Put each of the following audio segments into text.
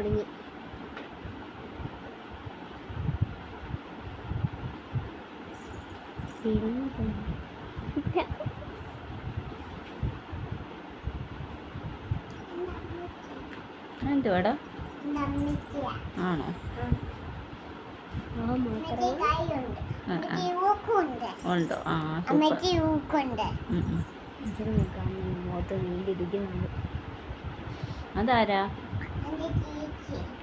കുടുങ്ങി. എന്തുവാടാ? ആണോ? ഉണ്ടോ? ആ മുഖത്ത് നീണ്ടിരിക്കുന്നുണ്ട്. അതാരാ?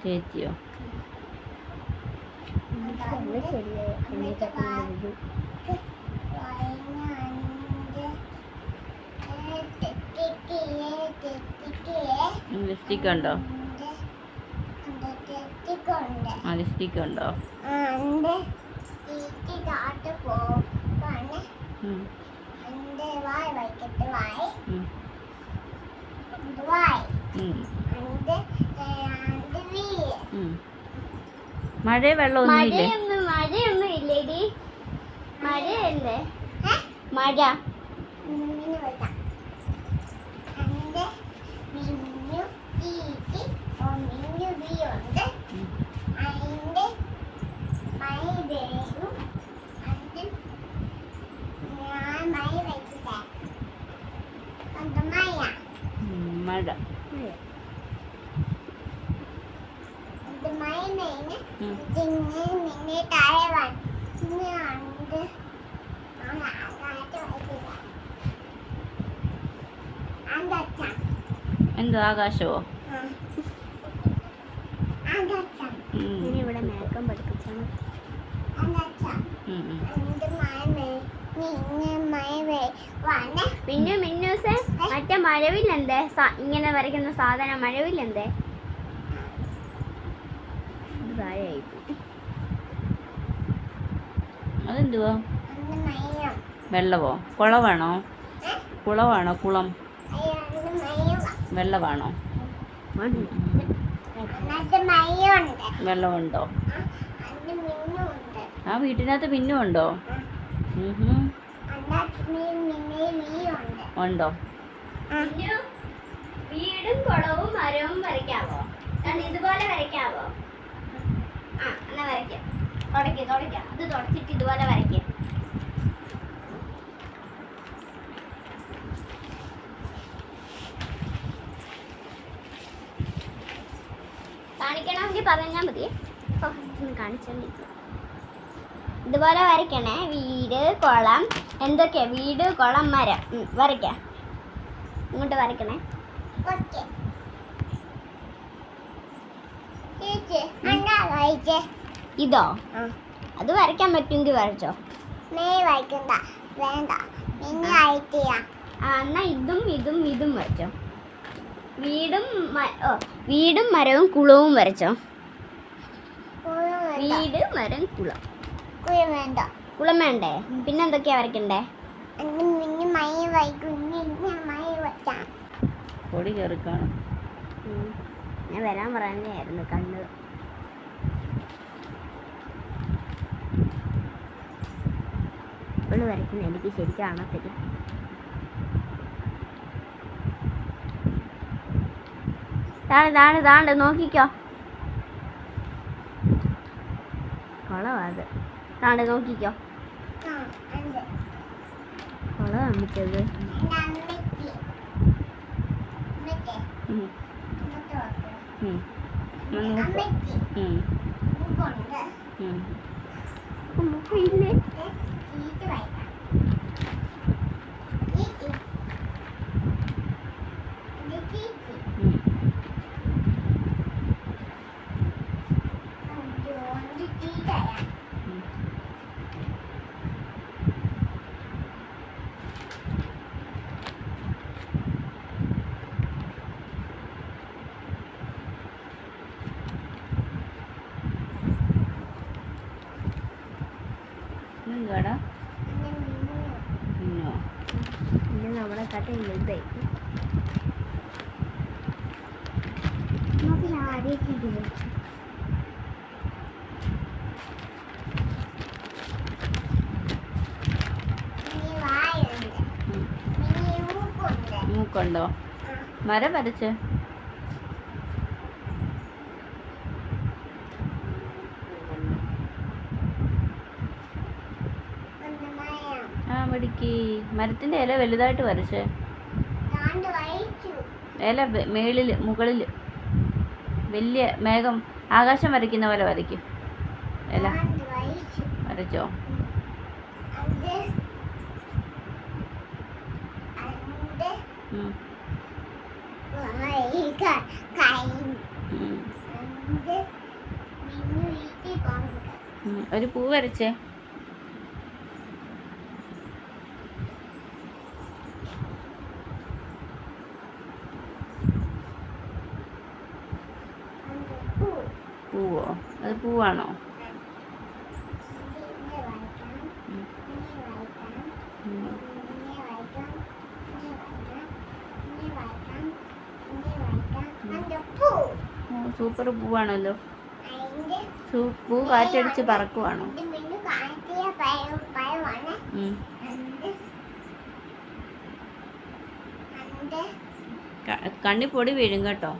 ചേച്ചിയോ? ലിപ്സ്റ്റിക് ഉണ്ടോ? ലിപ്സ്റ്റിക് ഉണ്ടോ? മഴ വെള്ളമൊന്നുമില്ലേ? മഴയൊന്നും ഇല്ലേടി. മഴയല്ലേ? മഴ മഴ എന്തോ ആകാശമോ? ഇവിടെ മേക്കം പഠിപ്പിച്ചാണ്. പിന്നെ മിന്നൂസേ മറ്റേ മഴവില്ലെന്തേ ഇങ്ങനെ വരയ്ക്കുന്ന സാധനം? മഴവില്ലെന്തേ? അതെന്തുവാ? വെള്ളമോ? കുളമാണോ? കുളമാണോ? കുളം വെള്ളമാണോ? വെള്ളമുണ്ടോ? ആ വീട്ടിനകത്ത് മിന്നും ഉണ്ടോ? ഉണ്ടോ? വീടും കുളവും മരവും വരയ്ക്കാവോ? ഇതുപോലെ വരയ്ക്കാവോ? എന്നാ വരയ്ക്കാം. തുടയ്ക്കാം. അത് തുടച്ചിട്ട് ഇതുപോലെ വരയ്ക്കാം. കാണിക്കണമെങ്കിൽ പറഞ്ഞാൽ മതി. കാണിച്ചാൽ ഇതുപോലെ വരയ്ക്കണേ. വീട്, കുളം, എന്തൊക്കെയാ? വീട്, കുളം, മരം വരയ്ക്കാം. ഇങ്ങോട്ട് വരയ്ക്കണേ. ഇതോ? അത് വരയ്ക്കാൻ പറ്റുമെങ്കിൽ വരച്ചോ. എന്നാ ഇതും വരച്ചോ. വീടും മരവും കുളവും വരച്ചോ. വീട്, മരം, കുളം. കുളം വേണ്ടേ? പിന്നെ എന്തൊക്കെയാ വരയ്ക്കണ്ടേ? പൊടി കയറിക്കാണും. ഞാൻ വരാൻ പറയാനായിരുന്നു. കണ്ണ് ഇവള് വരയ്ക്കുന്ന എനിക്ക് ശരിക്കും കാണത്തില്ല. താണ്ട് നോക്കിക്കോ. കൊളവാത്. താണ്ട് നോക്കിക്കോ. കൊളവാ അമ്മിച്ചത്. മുഖയില്ലേ? എന്തുവാടാ? പിന്നെ നമ്മളെ കഥ വലുതായി. മൂക്കുണ്ടോ? മരം വരച്ച് മിടുക്കി. മരത്തിൻ്റെ ഇല വലുതായിട്ട് വരച്ചേ. ഇല മേളിൽ മുകളിൽ വലിയ മേഘം ആകാശം വരയ്ക്കുന്ന പോലെ വരയ്ക്കും. ഇല വരച്ചോ? ഉം. ഒരു പൂ വരച്ചേ. പൂവോ? അത് പൂവാണോ? സൂപ്പർ പൂവാണല്ലോ. പൂ കാറ്റടിച്ച് പറക്കുവാണോ? കണ്ണി പൊടി വീഴും കേട്ടോ.